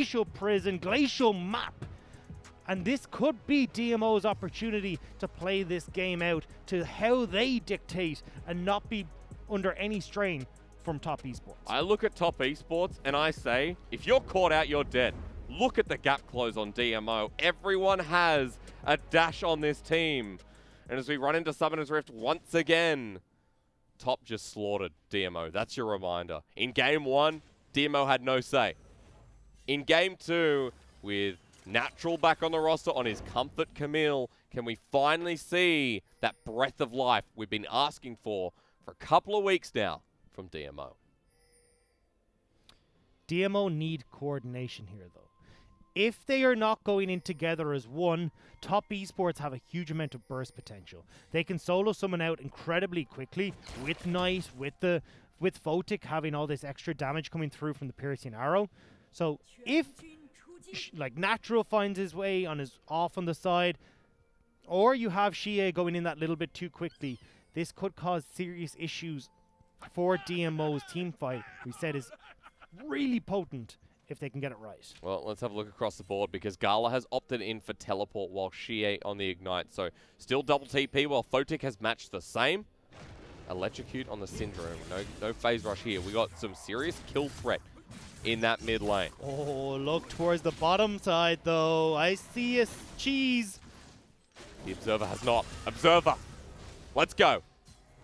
glacial prison, glacial map. And this could be DMO's opportunity to play this game out to how they dictate and not be under any strain from Top Esports. I look at Top Esports and I say, if you're caught out, you're dead. Look at the gap close on DMO. Everyone has a dash on this team. And as we run into Summoner's Rift once again, Top just slaughtered DMO. That's your reminder. In game 1, DMO had no say. In game 2, with Natural back on the roster on his comfort Camille, can we finally see that breath of life we've been asking for a couple of weeks now from DMO? DMO need coordination here, though. If they are not going in together as one, Top Esports have a huge amount of burst potential. They can solo someone out incredibly quickly with Knight, with Photic having all this extra damage coming through from the piercing arrow. So if like Natural finds his way on his off on the side, or you have Shie going in that little bit too quickly, this could cause serious issues for DMO's team fight. We said is really potent if they can get it right. Well, let's have a look across the board because Gala has opted in for teleport while Shie on the Ignite. So still double TP while Photic has matched the same. Electrocute on the Syndrome. No phase rush here. We got some serious kill threat in that mid lane. Oh, look towards the bottom side, though. I see a cheese. The Observer has not. Observer! Let's go.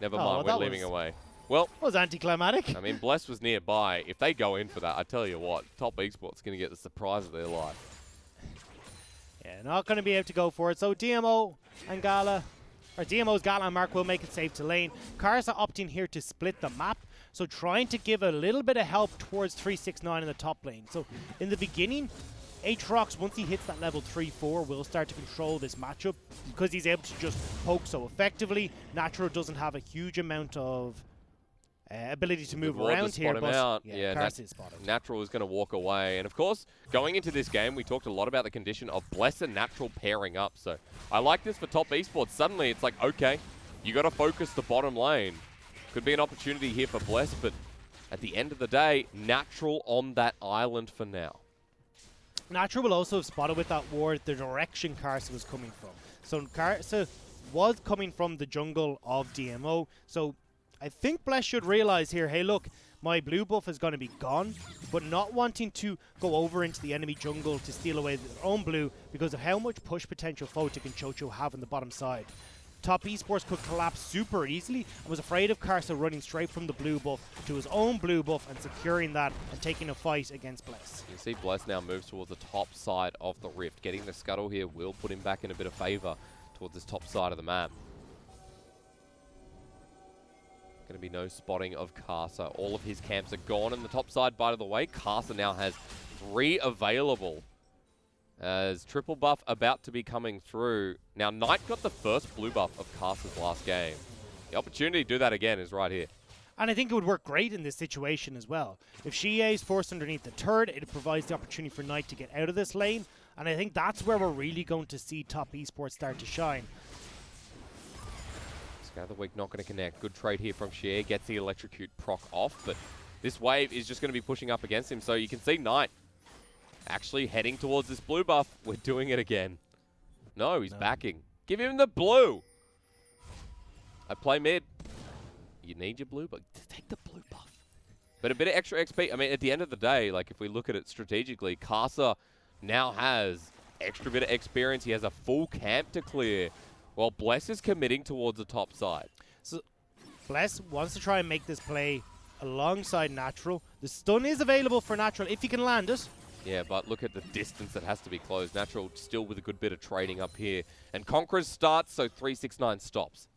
Never mind, we're leaving away. Well, that was anticlimactic. I mean, Bless was nearby. If they go in for that, I tell you what, Top Esports going to get the surprise of their life. Yeah, not going to be able to go for it. So DMO and Gala, or DMO's Gala and Mark will make it safe to lane. Karsa opting here to split the map. So trying to give a little bit of help towards 369 in the top lane. So in the beginning, Aatrox, once he hits that level 3-4, will start to control this matchup because he's able to just poke so effectively. Natural doesn't have a huge amount of ability to move around here, but Natural is going to walk away. And of course, going into this game, we talked a lot about the condition of Bless and Natural pairing up. So I like this for Top Esports. Suddenly it's like, okay, you got to focus the bottom lane. Could be an opportunity here for Bless, but at the end of the day, Natural on that island for now. Natural will also have spotted with that ward the direction Karsa was coming from. So Karsa was coming from the jungle of DMO. So I think Bless should realize here, hey look, my blue buff is going to be gone, but not wanting to go over into the enemy jungle to steal away their own blue because of how much push potential Photic and Chocho have on the bottom side. Top Esports could collapse super easily and was afraid of Karsa running straight from the blue buff to his own blue buff and securing that and taking a fight against Bless. You see Bless now moves towards the top side of the rift. Getting the scuttle here will put him back in a bit of favor towards this top side of the map. Going to be no spotting of Karsa. All of his camps are gone on the top side, by the way. Karsa now has 3 available. As triple buff about to be coming through. Now, Knight got the first blue buff of Karsa's last game. The opportunity to do that again is right here. And I think it would work great in this situation as well. If Shie is forced underneath the turret, it provides the opportunity for Knight to get out of this lane. And I think that's where we're really going to see Top Esports start to shine. Scout of the Week not going to connect. Good trade here from Shie. Gets the Electrocute proc off, but this wave is just going to be pushing up against him. So you can see Knight actually heading towards this blue buff. We're doing it again. No, he's backing. Give him the blue. I play mid. You need your blue, but take the blue buff. But a bit of extra XP. I mean, at the end of the day, like if we look at it strategically, Karsa now has extra bit of experience. He has a full camp to clear, while Bless is committing towards the top side. So Bless wants to try and make this play alongside Natural. The stun is available for Natural if he can land it. Yeah, but look at the distance that has to be closed. Natural still with a good bit of trading up here. And Conquerors starts, so 369 stops.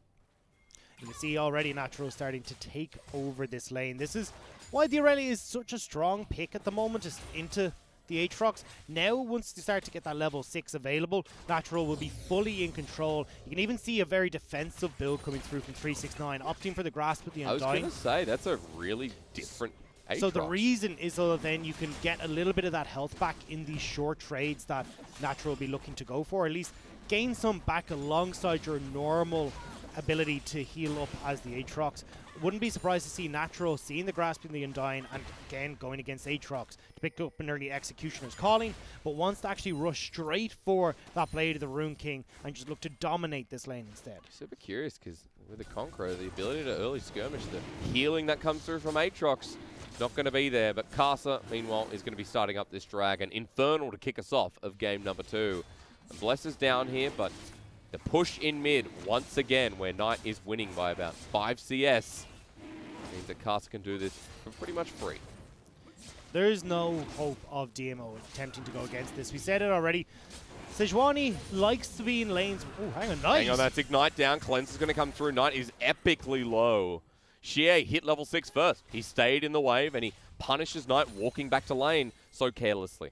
You can see already Natural starting to take over this lane. This is why the Aurelia is such a strong pick at the moment, just into the Aatrox. Now, once they start to get that level 6 available, Natural will be fully in control. You can even see a very defensive build coming through from 369, opting for the Grasp of the Undying. I was going to say, that's a really different Aatrox. So the reason is so that then you can get a little bit of that health back in these short trades that Natural will be looking to go for, or at least gain some back alongside your normal ability to heal up as the Aatrox. wouldn't be surprised to see Natural seeing the Grasping the Undying and again going against Aatrox to pick up an early Executioner's Calling, but wants to actually rush straight for that Blade of the Rune King and just look to dominate this lane instead. Super curious because with the Conqueror, the ability to early skirmish, the healing that comes through from Aatrox, not going to be there, but Karsa, meanwhile, is going to be starting up this Dragon. Infernal to kick us off of game number 2. And Bless is down here, but the push in mid, once again, where Knight is winning by about 5 CS, means that Karsa can do this for pretty much free. There's no hope of DMO attempting to go against this. We said it already. Sejuani likes to be in lanes. Oh, hang on, nice. Hang on, that's Ignite down. Cleanse is going to come through. Knight is epically low. Xie hit level 6 first. He stayed in the wave, and he punishes Knight walking back to lane so carelessly.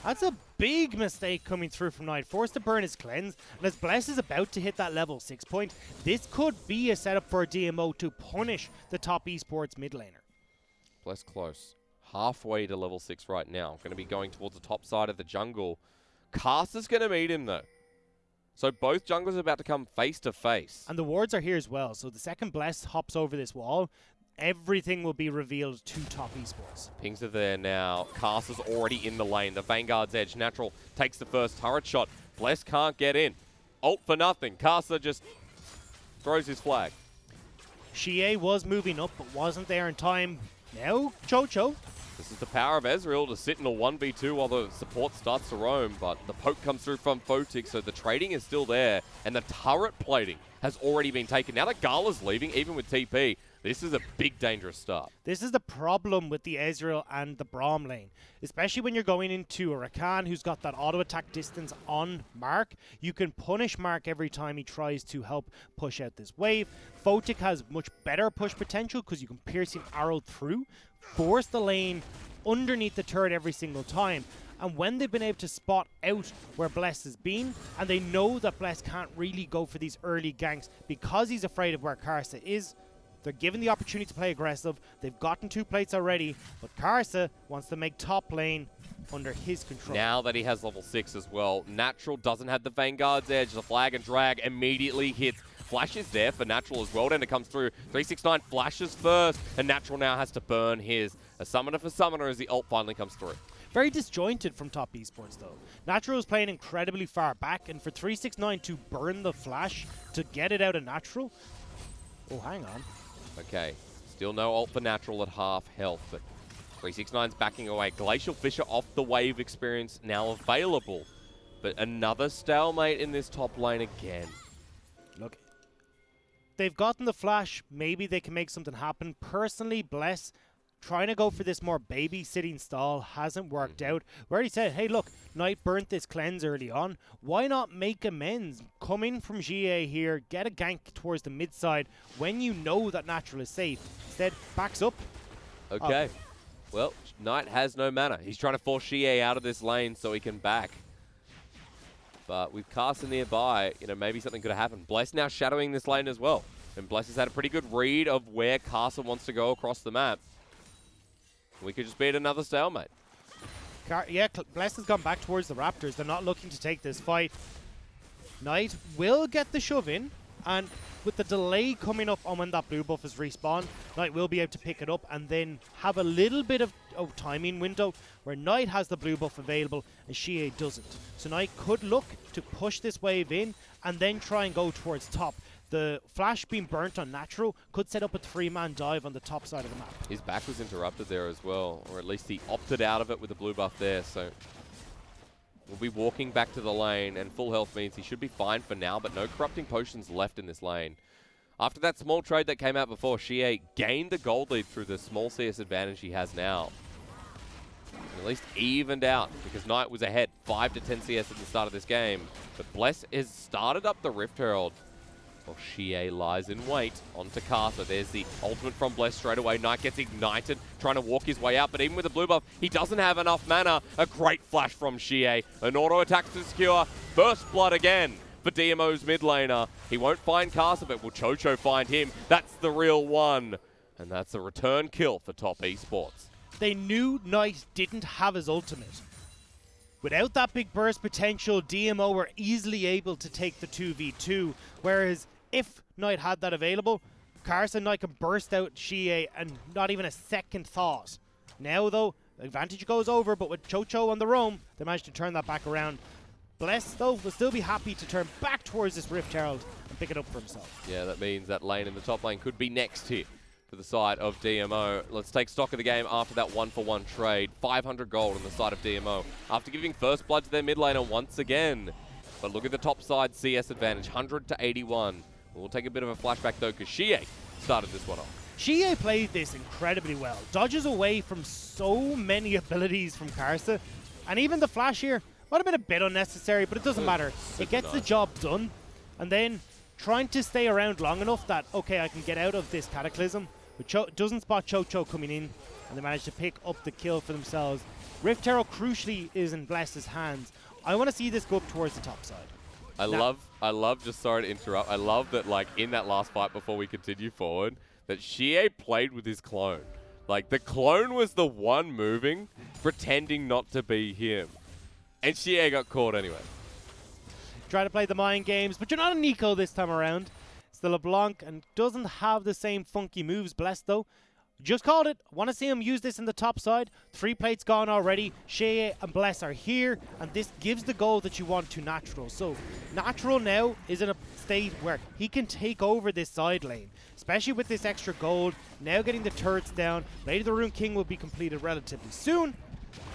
That's a big mistake coming through from Knight. Forced to burn his Cleanse, and as Bless is about to hit that level 6 point, this could be a setup for a DMO to punish the top esports mid laner. Bless close. Halfway to level 6 right now. Going to be going towards the top side of the jungle. Karsa's going to meet him, though. So both junglers are about to come face to face. And the wards are here as well. So the second Bless hops over this wall, everything will be revealed to top esports. Pings are there now. Karsa's already in the lane. The Vanguard's edge. Natural takes the first turret shot. Bless can't get in. Ult for nothing. Karsa just throws his flag. Xie was moving up, but wasn't there in time. Now, Chocho. This is the power of Ezreal to sit in a 1v2 while the support starts to roam, but the poke comes through from Photic, so the trading is still there, and the turret plating has already been taken. Now that Gala's leaving, even with TP, this is a big dangerous start. This is the problem with the Ezreal and the Braum lane, especially when you're going into a Rakan who's got that auto attack distance on Mark. You can punish Mark every time he tries to help push out this wave. Photic has much better push potential because you can pierce him arrow through, force the lane underneath the turret every single time. And when they've been able to spot out where Bless has been, and they know that Bless can't really go for these early ganks because he's afraid of where Karsa is, they're given the opportunity to play aggressive. They've gotten 2 plates already, but Karsa wants to make top lane under his control. Now that he has level 6 as well, Natural doesn't have the Vanguard's edge. The flag and drag immediately hits. Flash is there for Natural as well, and it comes through. 369 flashes first, and Natural now has to burn his. A summoner for summoner as the ult finally comes through. Very disjointed from top esports though. Natural is playing incredibly far back, and for 369 to burn the flash to get it out of Natural. Oh, hang on. Okay, still no ult for Natural at half health, but 369's backing away. Glacial Fissure off the wave experience now available, but another stalemate in this top lane again. Look, they've gotten the flash. Maybe they can make something happen. Personally, Bless trying to go for this more babysitting stall hasn't worked out. We already said, hey, look, Knight burnt this cleanse early on. Why not make amends? Come in from GA here, get a gank towards the mid side when you know that Natural is safe. Instead, backs up. Okay. Well, Knight has no mana. He's trying to force Xie out of this lane so he can back. But with Karsa nearby, you know, maybe something could have happened. Bless now shadowing this lane as well. And Bless has had a pretty good read of where Karsa wants to go across the map. We could just be at another stalemate. Bless has gone back towards the Raptors. They're not looking to take this fight. Knight will get the shove in, and with the delay coming up on when that blue buff is respawned, Knight will be able to pick it up and then have a little bit of timing window where Knight has the blue buff available and Xie doesn't. So Knight could look to push this wave in and then try and go towards top. The flash being burnt on Natural could set up a 3-man dive on the top side of the map. His back was interrupted there as well, or at least he opted out of it with the blue buff there, so we'll be walking back to the lane, and full health means he should be fine for now, but no corrupting potions left in this lane. After that small trade that came out before, Xie gained the gold lead through the small CS advantage he has now. And at least evened out, because Knight was ahead 5 to 10 CS at the start of this game, but Bless has started up the Rift Herald. Well, Xie lies in wait onto Karsa. There's the ultimate from Bless straight away. Knight gets ignited, trying to walk his way out, but even with the blue buff, he doesn't have enough mana. A great flash from Xie. An auto attack to secure. First blood again for DMO's mid laner. He won't find Karsa, but will Chocho find him? That's the real one. And that's a return kill for top esports. They knew Knight didn't have his ultimate. Without that big burst potential, DMO were easily able to take the 2v2, whereas if Knight had that available, Karsa and Knight can burst out Xie and not even a second thought. Now though, advantage goes over, but with Chocho on the roam, they managed to turn that back around. Bless though will still be happy to turn back towards this Rift Herald and pick it up for himself. Yeah, that means that lane in the top lane could be next here for the side of DMO. Let's take stock of the game after that 1-for-1 trade. 500 gold on the side of DMO after giving first blood to their mid laner once again. But look at the top side CS advantage, 100 to 81. We'll take a bit of a flashback though, because Xie started this one off. Xie played this incredibly well. Dodges away from so many abilities from Karsa. And even the flash here might have been a bit unnecessary, but it doesn't matter. It gets the job done. And then trying to stay around long enough that, okay, I can get out of this Cataclysm. But doesn't spot Chocho coming in, and they manage to pick up the kill for themselves. Rift Herald crucially is in Bless's hands. I want to see this go up towards the top side. I love, just sorry to interrupt, I love that, like, in that last fight before we continue forward, that Xie played with his clone. Like, the clone was the one moving, pretending not to be him. And Xie got caught anyway. Try to play the mind games, but you're not a Nico this time around. It's the LeBlanc and doesn't have the same funky moves. Bless though. Just called it. Want to see him use this in the top side. 3 plates gone already. Xie and Bless are here, and this gives the goal that you want to Natural. So Natural now is in a state where he can take over this side lane, especially with this extra gold. Now getting the turrets down. Blade of the Rune King will be completed relatively soon,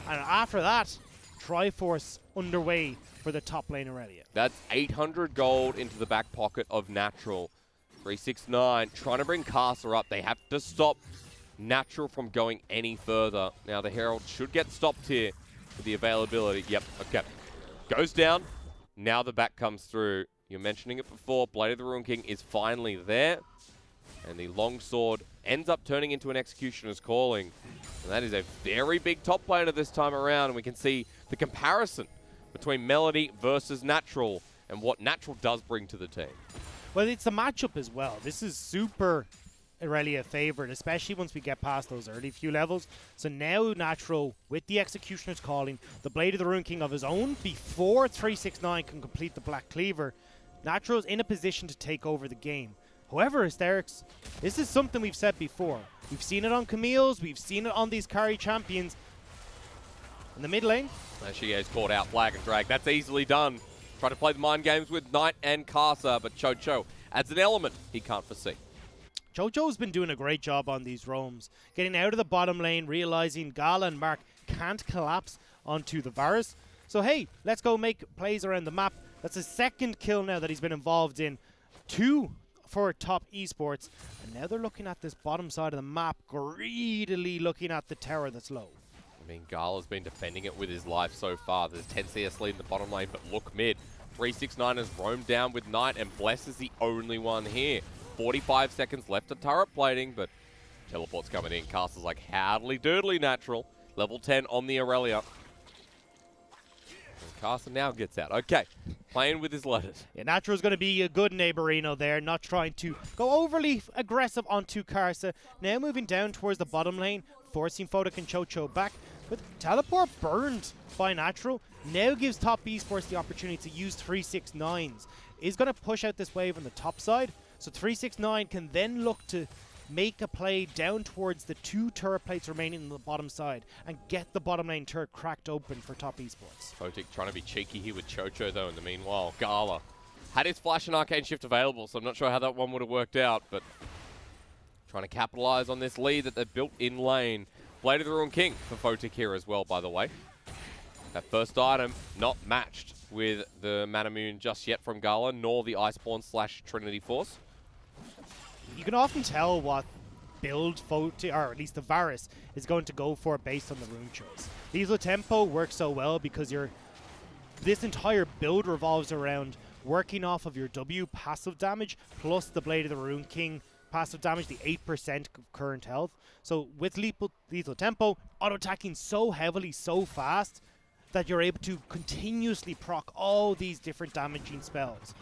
and after that, Triforce underway for the top lane Aurelia. That's 800 gold into the back pocket of Natural. 369 trying to bring Karsa up. They have to stop Natural from going any further. Now the Herald should get stopped here with the availability. Yep, okay. Goes down. Now the back comes through. You're mentioning it before. Blade of the Rune King is finally there. And the longsword ends up turning into an Executioner's Calling. And that is a very big top laner this time around. And we can see the comparison between Melody versus Natural and what Natural does bring to the team. Well, it's a matchup as well. This is super Aurelia favored, especially once we get past those early few levels. So now Natural, with the Executioner's Calling, the Blade of the Rune King of his own, before 369 can complete the Black Cleaver, Natural's in a position to take over the game. However, Hysterics, this is something we've said before. We've seen it on Camille's, we've seen it on these carry champions. In the mid lane, She has caught out Flag and Drag. That's easily done. Trying to play the mind games with Knight and Karsa, but Chocho adds an element he can't foresee. Chocho's been doing a great job on these roams. Getting out of the bottom lane, realizing Gala and Mark can't collapse onto the Varus. So hey, let's go make plays around the map. That's his second kill now that he's been involved in. 2 for top esports. And now they're looking at this bottom side of the map, greedily looking at the tower that's low. I mean, Gala's been defending it with his life so far. There's 10 CS lead in the bottom lane, but look mid. 369 has roamed down with Knight, and Bless is the only one here. 45 seconds left of turret plating, but teleport's coming in. Castle's like, howdly doodly Natural. Level 10 on the Aurelia. And Castle now gets out. Okay, playing with his letters. Yeah, Natural's going to be a good neighborino there, not trying to go overly aggressive onto Karsa. Now moving down towards the bottom lane, forcing Photic and Chocho back. But teleport burned by Natural now gives top esports the opportunity to use 369s. Is going to push out this wave on the top side, so 369 can then look to make a play down towards the 2 turret plates remaining on the bottom side and get the bottom lane turret cracked open for top esports. Photic trying to be cheeky here with Chocho though in the meanwhile. Gala had his Flash and Arcane Shift available, so I'm not sure how that one would have worked out, but trying to capitalize on this lead that they've built in lane. Blade of the Rune King for Photic here as well, by the way. That first item not matched with the Manamune just yet from Gala, nor the Iceborne / Trinity Force. You can often tell what build Photic, or at least the Varus, is going to go for based on the rune choice. Diesel Tempo works so well because this entire build revolves around working off of your W passive damage plus the Blade of the Rune King passive damage, the 8% current health. So with lethal Tempo, auto-attacking so heavily, so fast, that you're able to continuously proc all these different damaging spells.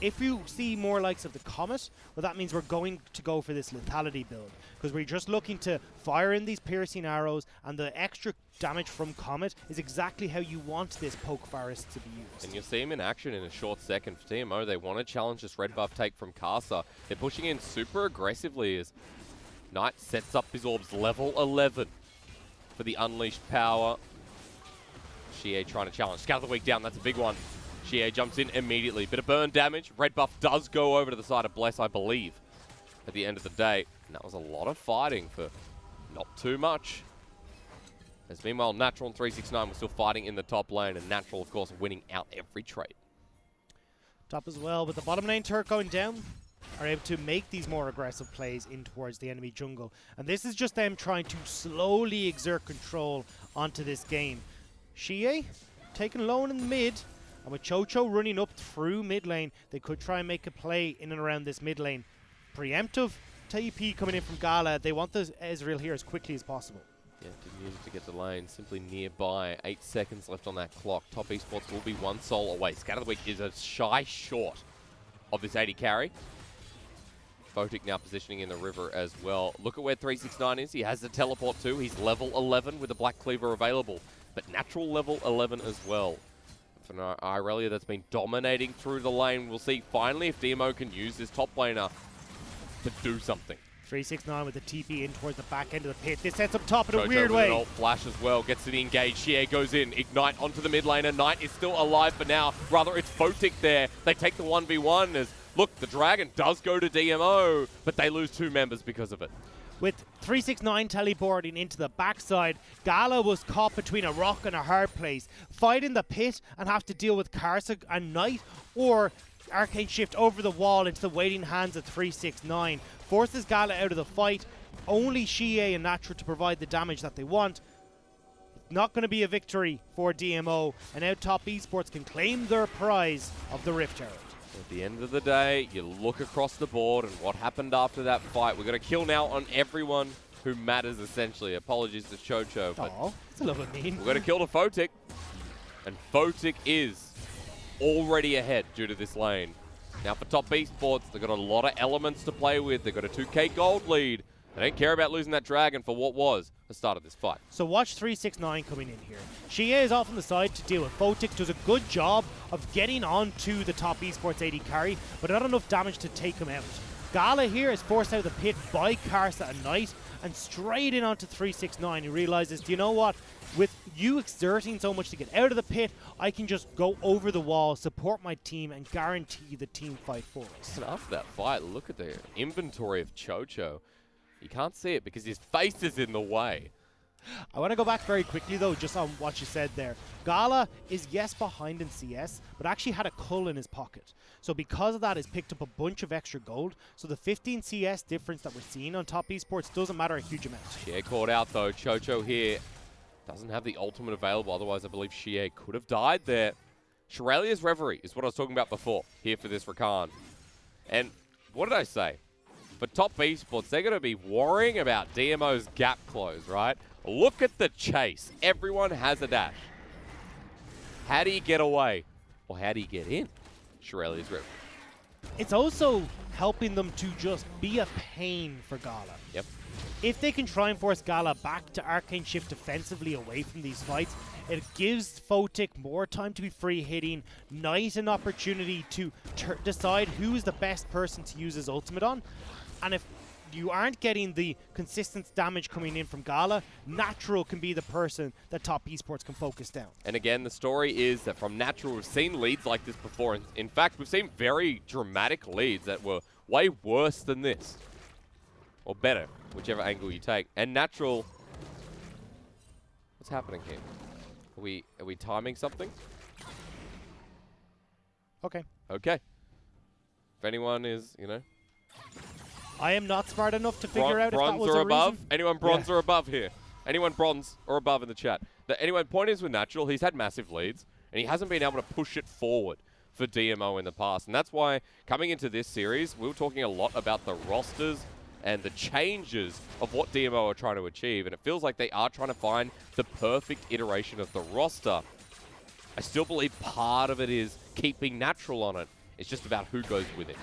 If you see more likes of the Comet, well, that means we're going to go for this lethality build, because we're just looking to fire in these piercing arrows, and the extra damage from Comet is exactly how you want this Poke Virus to be used. And you'll see him in action in a short second. For DMO, they want to challenge this red buff take from Karsa. They're pushing in super aggressively as Knight sets up his orbs level 11 for the unleashed power. Xie trying to challenge. Scout of the week down, that's a big one. Xie jumps in immediately. Bit of burn damage. Red buff does go over to the side of Bless, I believe, at the end of the day. And that was a lot of fighting for not too much. As meanwhile, Natural and 369 were still fighting in the top lane, and Natural, of course, winning out every trade. Top as well, with the bottom lane turret going down, are able to make these more aggressive plays in towards the enemy jungle. And this is just them trying to slowly exert control onto this game. Xie taken low in the mid, and with Chocho running up through mid lane, they could try and make a play in and around this mid lane. Preemptive TP coming in from Gala. They want the Ezreal here as quickly as possible. Yeah, didn't use it to get the lane. Simply nearby. 8 seconds left on that clock. Top Esports will be 1 soul away. Scout of the week is a shy short of this 80 carry. Photic now positioning in the river as well. Look at where 369 is. He has the teleport too. He's level 11 with the Black Cleaver available, but Natural level 11 as well. For Irelia, that's been dominating through the lane. We'll see finally if DMO can use this top laner to do something. 369 with the TP in towards the back end of the pit. This sets up top in a Chocho weird with way. An ult flash as well, gets to the engage. Xie goes in, Ignite onto the mid laner. Knight is still alive for now. Rather, it's Photic there. They take the 1v1 as, look, the Dragon does go to DMO, but they lose 2 members because of it. With 369 teleporting into the backside, Gala was caught between a rock and a hard place. Fight in the pit and have to deal with Karsa and Knight, or Arcane Shift over the wall into the waiting hands of 369. Forces Gala out of the fight. Only Xie and Natural to provide the damage that they want. Not going to be a victory for DMO, and now Top Esports can claim their prize of the Rift Herald. At the end of the day, you look across the board and what happened after that fight. We've got a kill now on everyone who matters, essentially. Apologies to Chocho, but it's a little mean. we've got a kill to Photic, and Photic is already ahead due to this lane. Now for Top Esports, they've got a lot of elements to play with. They've got a 2k gold lead. They don't care about losing that dragon for what was the start of this fight. So watch 369 coming in here. Xie is off on the side to deal with Photic. Does a good job of getting on to the Top Esports 80 carry, but not enough damage to take him out. Gala here is forced out of the pit by Karsa and Knight, and straight in onto 369. He realizes, do you know what? With you exerting so much to get out of the pit, I can just go over the wall, support my team, and guarantee the team fight for us. And after that fight, look at the inventory of Chocho. You can't see it because his face is in the way. I want to go back very quickly, though, just on what you said there. Gala is, yes, behind in CS, but actually had a cull in his pocket. So because of that, he's picked up a bunch of extra gold. So the 15 CS difference that we're seeing on Top Esports doesn't matter a huge amount. Xie caught out, though. Chocho here doesn't have the ultimate available. Otherwise, I believe Xie could have died there. Shirelia's Reverie is what I was talking about before here for this Rakan. And what did I say? For Top Esports, they're going to be worrying about DMO's gap close, right? Look at the chase. Everyone has a dash. How do you get away? Or how do you get in? Shirelia's Reverie. It's also helping them to just be a pain for Gala. Yep. If they can try and force Gala back to Arcane Shift defensively away from these fights, it gives Photic more time to be free hitting, Knight an opportunity to decide who is the best person to use his ultimate on. And if you aren't getting the consistent damage coming in from Gala, Natural can be the person that Top Esports can focus down. And again, the story is that from Natural, we've seen leads like this before. In fact, we've seen very dramatic leads that were way worse than this. Or better, whichever angle you take. And Natural... What's happening here? Are we timing something? Okay. Okay. If anyone is, you know... I am not smart enough to figure out if that was or a above? reason. Anyone bronze or above here? Anyone bronze or above in the chat? Anyway, point is with Natural, he's had massive leads, and he hasn't been able to push it forward for DMO in the past. And that's why, coming into this series, we were talking a lot about the rosters and the changes of what DMO are trying to achieve. And it feels like they are trying to find the perfect iteration of the roster I still believe part of it is keeping Natural on it. It's just about who goes with it.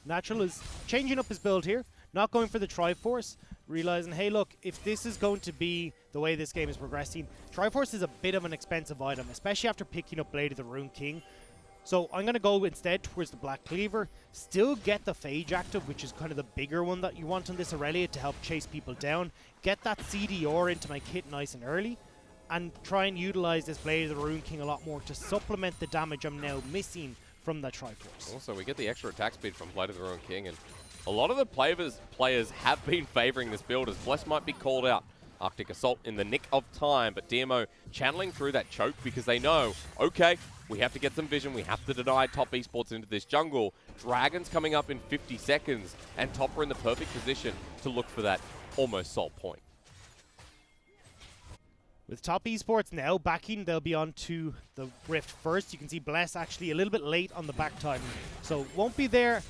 Natural is changing up his build here, not going for the Triforce, realizing, hey, look, if this is going to be the way this game is progressing, Triforce is a bit of an expensive item, especially after picking up Blade of the Rune King. So I'm going to go instead towards the Black Cleaver, still get the Phage active, which is kind of the bigger one that you want on this Aurelia to help chase people down, get that CDR into my kit nice and early, and try and utilize this Blade of the Rune King a lot more to supplement the damage I'm now missing from the Triforce. Also, we get the extra attack speed from Blade of the Rune King, and a lot of the players have been favoring this build, as Bless might be called out. Arctic Assault in the nick of time, but DMO channeling through that choke because they know, okay, we have to get some vision, we have to deny Top Esports into this jungle. Dragon's coming up in 50 seconds, and Top are in the perfect position to look for that almost salt point. With Top Esports now backing, they'll be on to the Rift first. You can see Bless actually a little bit late on the back timing, so won't be there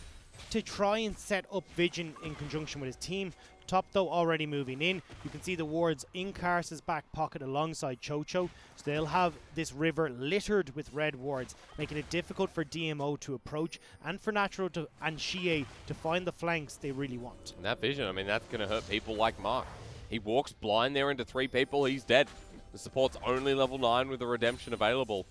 to try and set up vision in conjunction with his team. Top, though, already moving in. You can see the wards in Karsa's back pocket alongside Chocho, so they'll have this river littered with red wards, making it difficult for DMO to approach and for Natural and Xie to find the flanks they really want. And that vision, I mean, that's going to hurt people like Mark. He walks blind there into 3 people, he's dead. The support's only level 9 with the redemption available.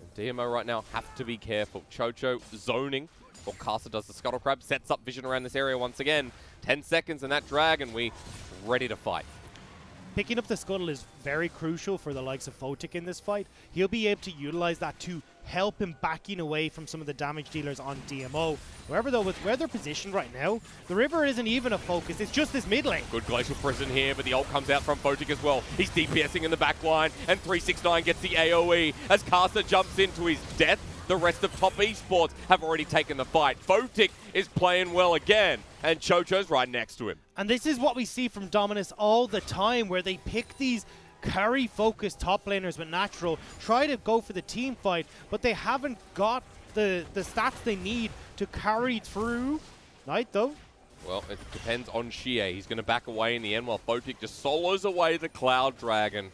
And DMO right now have to be careful. Chocho zoning. Well, Karsa does the Scuttle Crab, sets up vision around this area once again. 10 seconds and that Dragon, we ready to fight. Picking up the Scuttle is very crucial for the likes of Photic in this fight. He'll be able to utilize that to help him backing away from some of the damage dealers on DMO. However, though, with where they're positioned right now, the river isn't even a focus, it's just this mid lane. Good Glacial Prison here, but the ult comes out from Photic as well. He's DPSing in the back line, and 369 gets the AoE as Karsa jumps into his death. The rest of Top Esports have already taken the fight. Photic is playing well again, and Chocho's right next to him. And this is what we see from Dominus all the time, where they pick these carry-focused top laners with Natural, try to go for the team fight, but they haven't got the stats they need to carry through. Knight, though. Well, it depends on Xie. He's going to back away in the end while Photic just solos away the Cloud Dragon.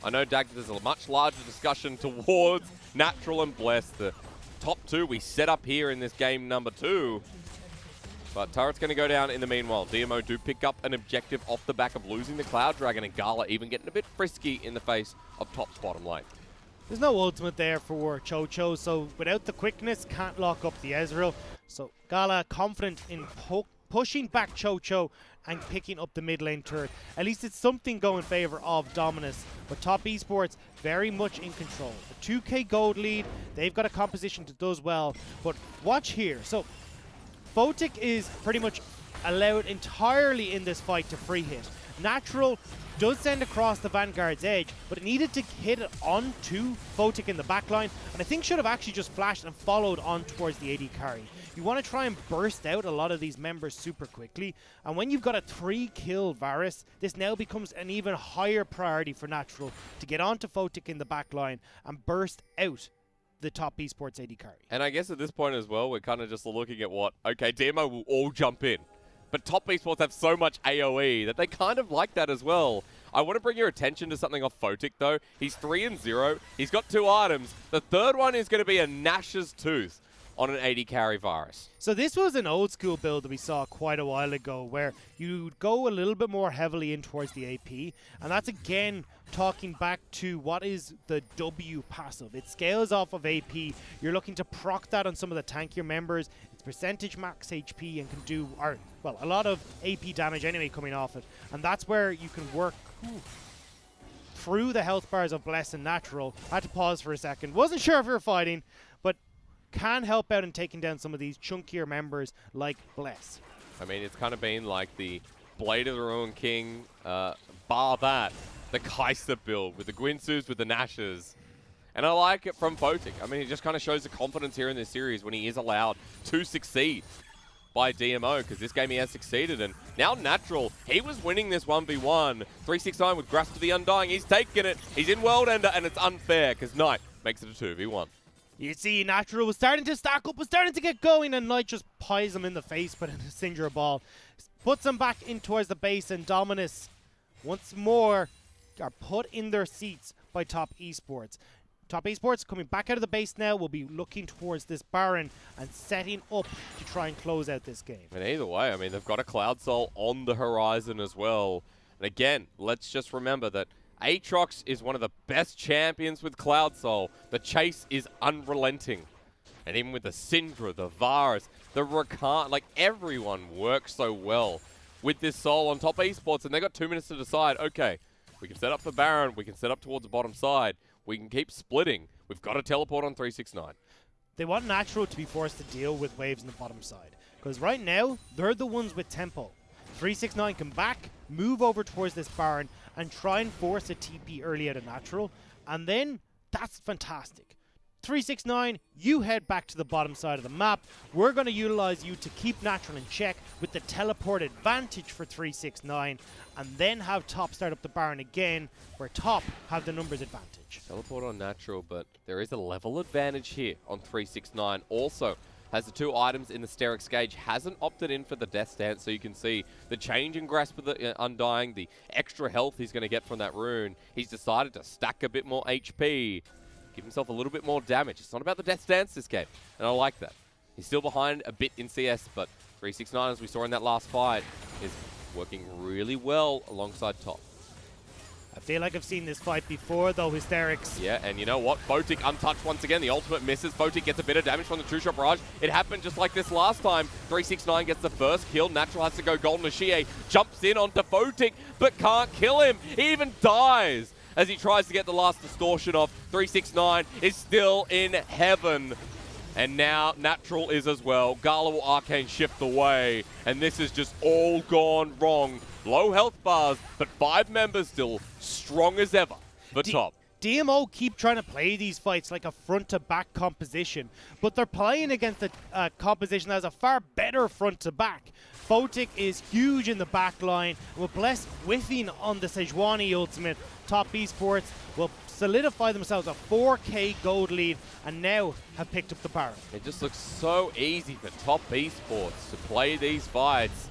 I know, Dag, there's a much larger discussion towards Natural and Bless, the top 2 we set up here in this game number 2. But Turret's going to go down in the meanwhile. DMO do pick up an objective off the back of losing the Cloud Dragon, and Gala even getting a bit frisky in the face of Top's bottom lane. There's no ultimate there for Chocho, so without the quickness, can't lock up the Ezreal. So Gala confident in pushing back Chocho and picking up the mid lane turret. At least it's something going in favor of Dominus, but Top Esports very much in control. A 2k gold lead, they've got a composition that does well, but watch here. So Photic is pretty much allowed entirely in this fight to free hit. Natural does send across the Vanguard's edge, but it needed to hit it onto Photic in the backline, and I think should have actually just flashed and followed on towards the AD carry. You want to try and burst out a lot of these members super quickly, and when you've got a 3-kill Varus, this now becomes an even higher priority for Natural to get onto Photic in the backline and burst out the Top Esports AD carry. And I guess at this point as well, we're kind of just looking at what, okay, DMO will all jump in. But Top Esports have so much AoE that they kind of like that as well. I want to bring your attention to something off Photic, though. He's 3-0. He's got 2 items. The third one is going to be a Nash's Tooth on an AD carry Varus. So this was an old school build that we saw quite a while ago, where you'd go a little bit more heavily in towards the AP, and that's again talking back to what is the W passive. It scales off of AP. You're looking to proc that on some of the tankier members. It's percentage max HP and can do, a lot of AP damage anyway coming off it, and that's where you can work through the health bars of Bless and Natural. I had to pause for a second. Wasn't sure if we were fighting, but can help out in taking down some of these chunkier members like Bless. I mean, it's kind of been like the Blade of the Rune King, bar that, the Kaiser build with the Gwinsus, with the Nashes. And I like it from Photic. I mean, it just kind of shows the confidence here in this series when he is allowed to succeed by DMO, because this game he has succeeded. And now Natural, he was winning this 1v1. 369 with Grasp of the Undying. He's taking it. He's in World Ender, and it's unfair because Knight makes it a 2v1. You see, Natural was starting to stack up, was starting to get going, and Knight just pies him in the face, but in a Cinder Ball. Puts him back in towards the base, and Dominus once more are put in their seats by Top Esports. Top Esports coming back out of the base now will be looking towards this Baron and setting up to try and close out this game. And either way, I mean, they've got a Cloud Soul on the horizon as well. And again, let's just remember that Aatrox is one of the best champions with Cloud Soul. The chase is unrelenting. And even with the Syndra, the Varus, the Rakan, like everyone works so well with this Soul on Top Esports. And they got 2 minutes to decide, okay, we can set up for Baron, we can set up towards the bottom side, we can keep splitting. We've got to teleport on 369. They want Natural to be forced to deal with waves on the bottom side. Because right now, they're the ones with tempo. 369 can back, move over towards this Baron, and try and force a TP early out of Natural. And then, that's fantastic. 369, you head back to the bottom side of the map. We're going to utilize you to keep Natural in check with the teleport advantage for 369, and then have Top start up the Baron again, where Top have the numbers advantage. Teleport on Natural, but there is a level advantage here on 369. Also has the 2 items in the Sterix Gauge, hasn't opted in for the Death Stance, so you can see the change in Grasp of the Undying, the extra health he's going to get from that rune. He's decided to stack a bit more HP, give himself a little bit more damage. It's not about the Death Stance this game, and I like that. He's still behind a bit in CS, but 369, as we saw in that last fight, is working really well alongside Top. I feel like I've seen this fight before, though, Hysterics. Yeah, and you know what? Photic untouched once again. The ultimate misses. Photic gets a bit of damage from the two-shot barrage. It happened just like this last time. 369 gets the first kill. Natural has to go golden. Ashie jumps in onto Photic, but can't kill him. He even dies as he tries to get the last distortion off. 369 is still in heaven. And now Natural is as well. Gala will Arcane shift away. And this has just all gone wrong. Low health bars, but 5 members still strong as ever for Top. DMO keep trying to play these fights like a front-to-back composition, but they're playing against a composition that has a far better front-to-back. Photic is huge in the back line. With Bless whiffing on the Sejuani ultimate, Top Esports will solidify themselves a 4K gold lead and now have picked up the Baron. It just looks so easy for Top Esports to play these fights.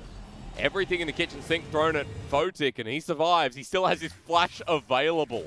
Everything in the kitchen sink thrown at Photic, and he survives. He still has his flash available.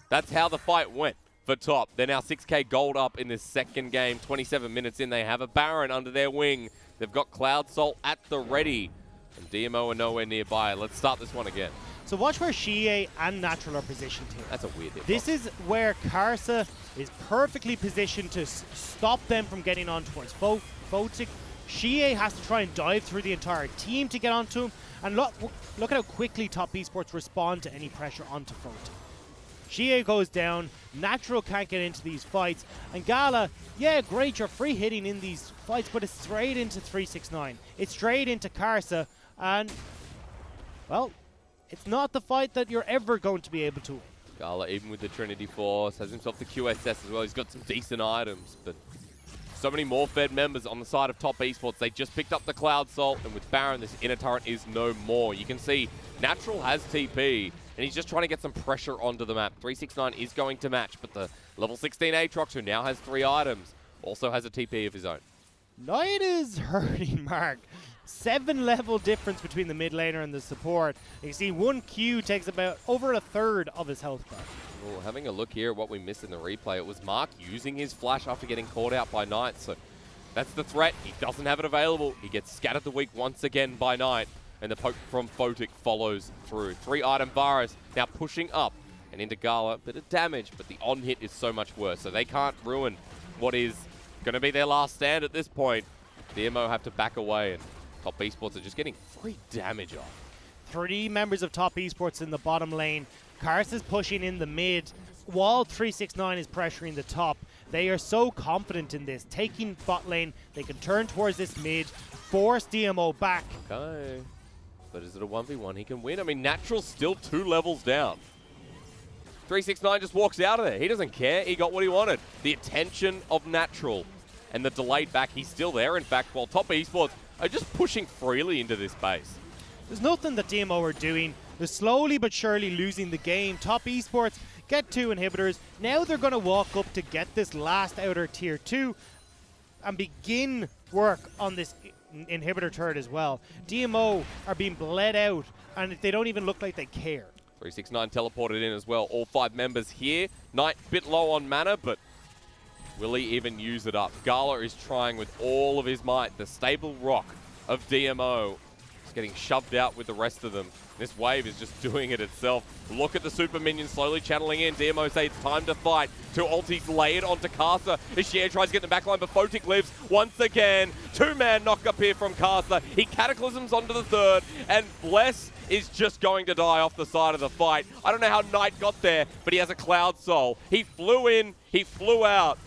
That's how the fight went for Top. They're now 6K gold up in this second game. 27 minutes in, they have a Baron under their wing. They've got Cloud Soul at the ready, and DMO are nowhere nearby. Let's start this one again. So watch where Shie and Natural are positioned here. That's a weird hit. This is where Karsa is perfectly positioned to stop them from getting on towards Photic. Shie has to try and dive through the entire team to get onto him. And look at how quickly Top Esports respond to any pressure onto Photic. Shie goes down, Natural can't get into these fights, and Gala, yeah, great, you're free hitting in these fights, but it's straight into 369. It's straight into Karsa, and, well, it's not the fight that you're ever going to be able to win. Gala, even with the Trinity Force, has himself the QSS as well. He's got some decent items, but so many more fed members on the side of Top Esports. They just picked up the Cloud Soul, and with Baron, this inner turret is no more. You can see Natural has TP, and he's just trying to get some pressure onto the map. 369 is going to match, but the level 16 Aatrox, who now has 3 items, also has a TP of his own. Knight is hurting, Mark. 7 level difference between the mid laner and the support. You can see 1 Q takes about over a third of his health back. Well, having a look here at what we missed in the replay, it was Mark using his flash after getting caught out by Knight. So that's the threat. He doesn't have it available. He gets scattered the weak once again by Knight. And the poke from Photic follows through. 3-item Varus now pushing up and into Gala. Bit of damage, but the on-hit is so much worse. So they can't ruin what is going to be their last stand at this point. DMO have to back away, and Top Esports are just getting free damage off. 3 members of Top Esports in the bottom lane. Kars is pushing in the mid, while 369 is pressuring the top. They are so confident in this. Taking bot lane, they can turn towards this mid, force DMO back. Okay. But is it a 1v1 he can win? I mean, Natural's still 2 levels down. 369 just walks out of there. He doesn't care. He got what he wanted. The attention of Natural and the delayed back. He's still there, in fact, while Top Esports are just pushing freely into this base. There's nothing that DMO are doing. They're slowly but surely losing the game. Top Esports get 2 inhibitors. Now they're going to walk up to get this last outer tier 2 and begin work on this inhibitor turret as well. DMO are being bled out, and they don't even look like they care. 369 teleported in as well. All 5 members here. Knight bit low on mana, but will he even use it up? Gala is trying with all of his might. The stable rock of DMO is getting shoved out with the rest of them. This wave is just doing it itself. Look at the super minions slowly channeling in. DMO say it's time to fight. 2 ultis layered onto Casa. Ishia tries to get in the backline, but Photic lives once again. 2-man knock up here from Casa. He cataclysms onto the 3rd, and Bless is just going to die off the side of the fight. I don't know how Knight got there, but he has a Cloud Soul. He flew in, he flew out,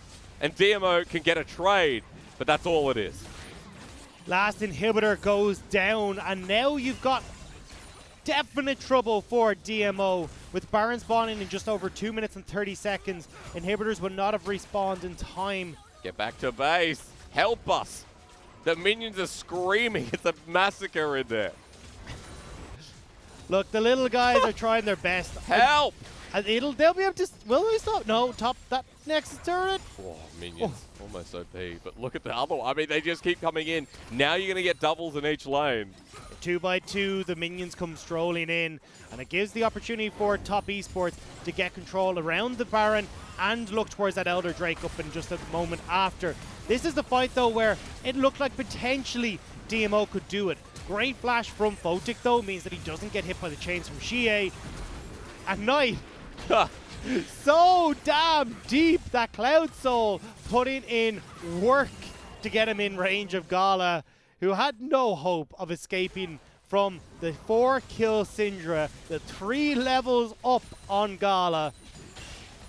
and DMO can get a trade, but that's all it is. Last inhibitor goes down, and now you've got definite trouble for DMO. With Baron spawning in just over 2 minutes and 30 seconds, inhibitors would not have respawned in time. Get back to base. Help us. The minions are screaming. It's a massacre in there. Look, the little guys are trying their best. Help! And they'll be able to. Will they stop? No, top that next turret. Oh, minions. Almost OP. But look at the other one. I mean, they just keep coming in. Now you're going to get doubles in each lane. 2 by 2, the minions come strolling in, and it gives the opportunity for Top Esports to get control around the Baron and look towards that Elder Drake up in just a moment after. This is the fight, though, where it looked like potentially DMO could do it. Great flash from Photic, though, means that he doesn't get hit by the chains from Xie. And Knight, so damn deep, that Cloud Soul putting in work to get him in range of Gala, who had no hope of escaping from the 4-kill Syndra, the 3 levels up on Gala.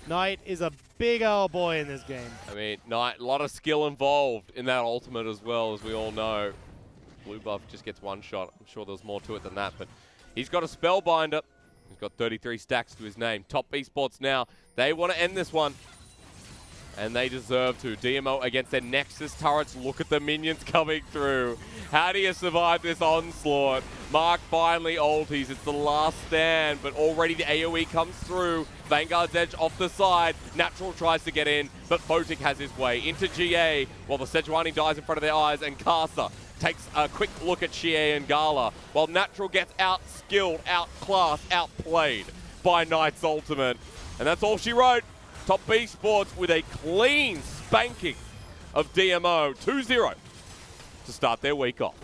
Knight is a big old boy in this game. I mean, Knight, a lot of skill involved in that ultimate as well, as we all know. Blue buff just gets 1 shot. I'm sure there's more to it than that, but he's got a Spellbinder. He's got 33 stacks to his name. Top Esports now, they want to end this one. And they deserve to. DMO against their Nexus turrets. Look at the minions coming through. How do you survive this onslaught? Mark finally ultis. It's the last stand, but already the AoE comes through. Vanguard's edge off the side. Natural tries to get in, but Photic has his way into GA while the Sejuani dies in front of their eyes, and Casa takes a quick look at Xie and Gala while Natural gets out-skilled, outclassed, outplayed by Knight's ultimate. And that's all she wrote. Top Esports with a clean spanking of DMO 2-0 to start their week off.